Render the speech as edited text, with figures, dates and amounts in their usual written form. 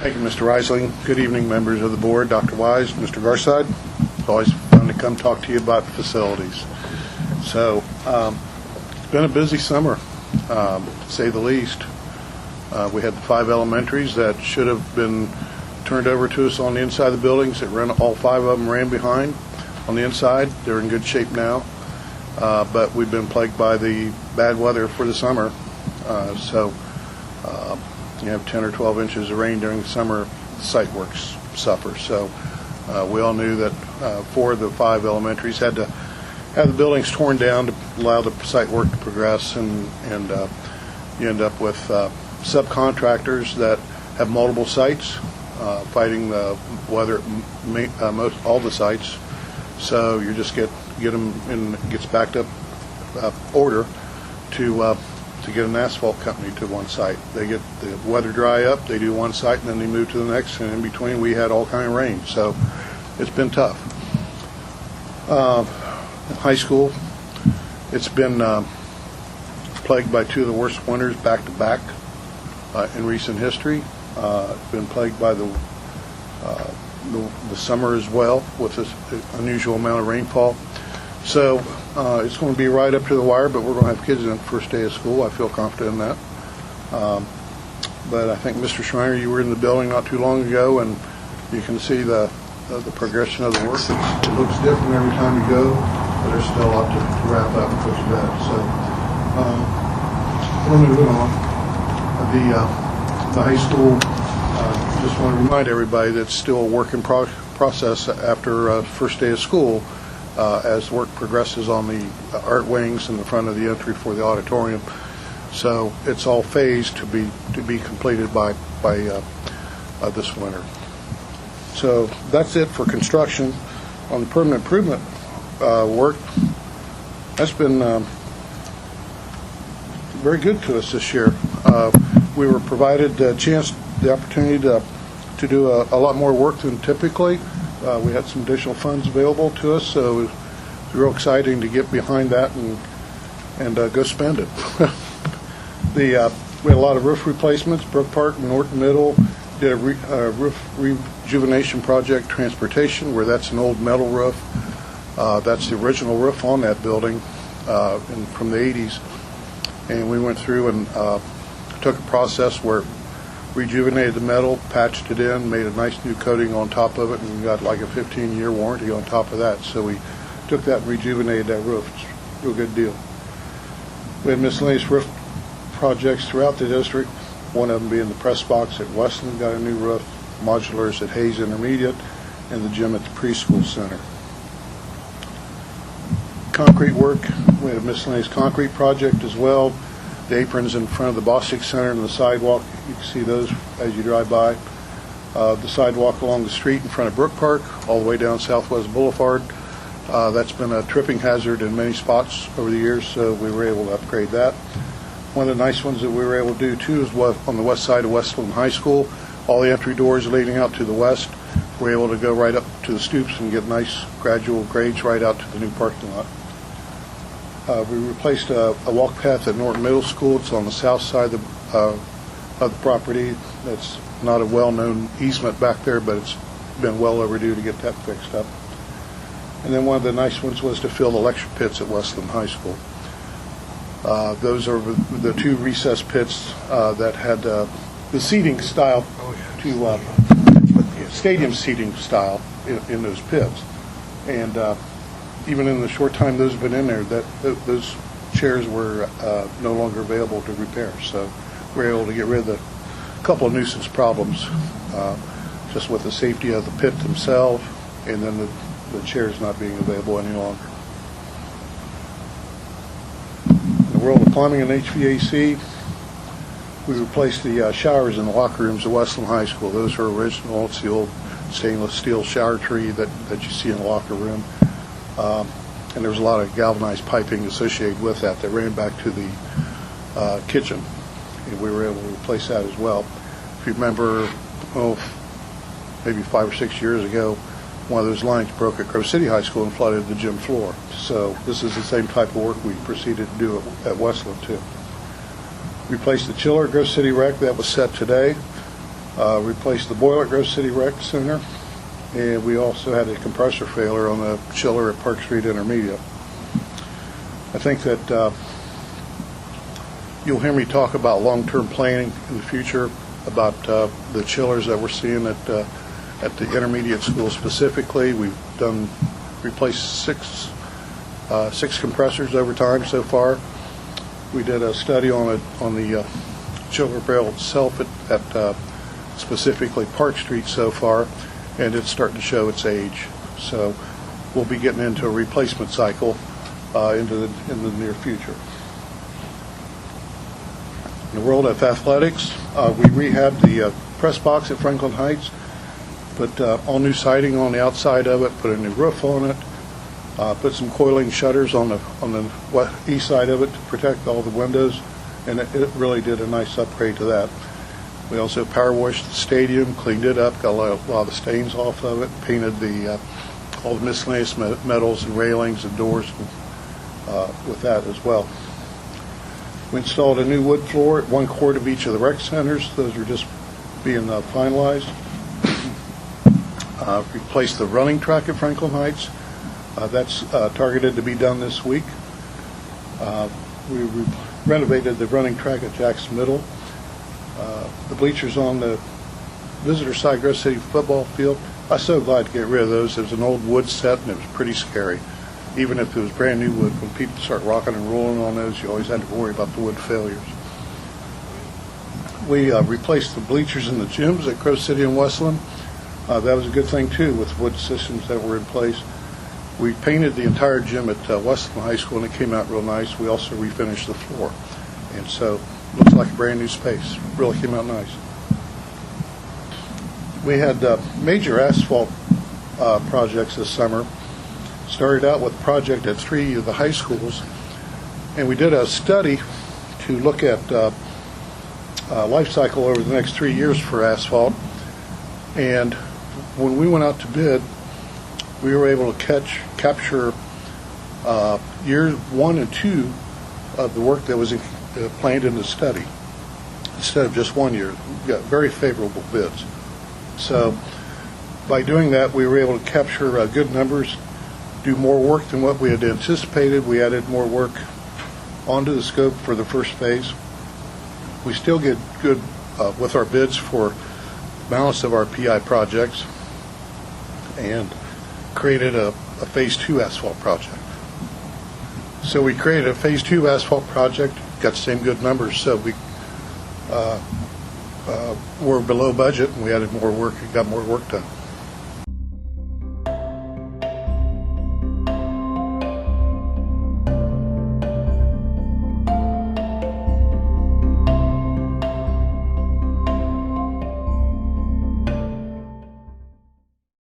Thank you, Mr. Reisling. Good evening, members of the board, Dr. Wise, Mr. Garside. It's always fun to come talk to you about facilities. So, it's been a busy summer, to say the least. We had the 5 elementaries that should have been turned over to us on the inside of the buildings. All 5 of them ran behind on the inside. They're in good shape now, but we've been plagued by the bad weather for the summer. So you have 10 or 12 inches of rain during the summer, the site works suffer. So we all knew that 4 of the 5 elementaries had to have the buildings torn down to allow the site work to progress, and you end up with subcontractors that have multiple sites fighting the weather at all the sites. So you just get them in, it gets backed up order to get an asphalt company to one site. They get the weather dry up, they do one site, and then they move to the next, and in between we had all kind of rain. So it's been tough. In high school, it's been plagued by 2 of the worst winters back to back in recent history. It's been plagued by the summer as well, with this unusual amount of rainfall. So it's going to be right up to the wire, but we're going to have kids in the first day of school. I feel confident in that. But I think, Mr. Schreiner, you were in the building not too long ago, and you can see the progression of the work. It looks different every time you go, but there's still a lot to wrap up and push back. So we're moving on. The high school, just want to remind everybody that it's still a work in process after first day of school. As work progresses on the art wings in the front of the entry for the auditorium. So it's all phased to be completed by this winter. So that's it for construction. On the permanent improvement work, that's been very good to us this year. We were provided the opportunity to do a lot more work than typically. We had some additional funds available to us, so it was real exciting to get behind that and go spend it. We had a lot of roof replacements. Brook Park and Norton Middle did a roof rejuvenation project. Transportation, where that's an old metal roof. That's the original roof on that building from the 80s. And we went through and took a process where rejuvenated the metal, patched it in, made a nice new coating on top of it, and we got like a 15-year warranty on top of that. So we took that and rejuvenated that roof. It's a real good deal. We had miscellaneous roof projects throughout the district, one of them being the press box at Westland, got a new roof, modulars at Hayes Intermediate, and the gym at the preschool center. Concrete work, we had a miscellaneous concrete project as well. The aprons in front of the Bostic Center and the sidewalk, you can see those as you drive by. The sidewalk along the street in front of Brook Park, all the way down Southwest Boulevard. That's been a tripping hazard in many spots over the years, so we were able to upgrade that. One of the nice ones that we were able to do, too, is on the west side of Westland High School. All the entry doors leading out to the west, we're able to go right up to the stoops and get nice gradual grades right out to the new parking lot. We replaced a walk path at Norton Middle School. It's on the south side of the property. That's not a well-known easement back there, but it's been well overdue to get that fixed up. And then one of the nice ones was to fill the lecture pits at Westland High School. Those are the 2 recess pits that had the seating style to stadium seating style in those pits. And even in the short time those have been in there, those chairs were no longer available to repair. So we were able to get rid of a couple of nuisance problems, just with the safety of the pit themselves, and then the chairs not being available any longer. In the world of plumbing and HVAC, we replaced the showers in the locker rooms at Westland High School. Those are original. It's the old stainless steel shower tree that you see in the locker room. And there was a lot of galvanized piping associated with that ran back to the kitchen, and we were able to replace that as well. If you remember, maybe 5 or 6 years ago, one of those lines broke at Grove City High School and flooded the gym floor. So this is the same type of work we proceeded to do at Westland too. Replaced the chiller at Grove City Rec. That was set today. Replaced the boiler at Grove City Rec Center, and we also had a compressor failure on the chiller at Park Street Intermediate. I think that you'll hear me talk about long-term planning in the future, about the chillers that we're seeing at the intermediate school specifically. We've replaced six compressors over time so far. We did a study on the chiller barrel itself at specifically Park Street so far, and it's starting to show its age. So we'll be getting into a replacement cycle in the near future. In the world of athletics, we rehabbed the press box at Franklin Heights, put all new siding on the outside of it, put a new roof on it, put some coiling shutters on the east side of it to protect all the windows, and it really did a nice upgrade to that. We also power washed the stadium, cleaned it up, got a lot of the stains off of it, painted all the miscellaneous metals and railings and doors with that as well. We installed a new wood floor at one court of each of the rec centers. Those are just being finalized. Replaced the running track at Franklin Heights. That's targeted to be done this week. We renovated the running track at Jackson Middle. The bleachers on the visitor side Grove City football field, I was so glad to get rid of those. It was an old wood set, and it was pretty scary. Even if it was brand new wood, when people start rocking and rolling on those, you always had to worry about the wood failures. We replaced the bleachers in the gyms at Grove City and Westland. That was a good thing, too, with wood systems that were in place. We painted the entire gym at Westland High School, and it came out real nice. We also refinished the floor. And so it looks like a brand new space. Really came out nice. We had major asphalt projects this summer. Started out with a project at 3 of the high schools, and we did a study to look at life cycle over the next 3 years for asphalt. And when we went out to bid, we were able to capture years 1 and 2 of the work that was planned in the study, instead of just 1 year. We got very favorable bids. So by doing that, we were able to capture good numbers, do more work than what we had anticipated. We added more work onto the scope for the first phase. We still get good with our bids for the balance of our PI projects, and created a phase 2 asphalt project. So we created a phase 2 asphalt project, got the same good numbers, so we were below budget, and we added more work and got more work done.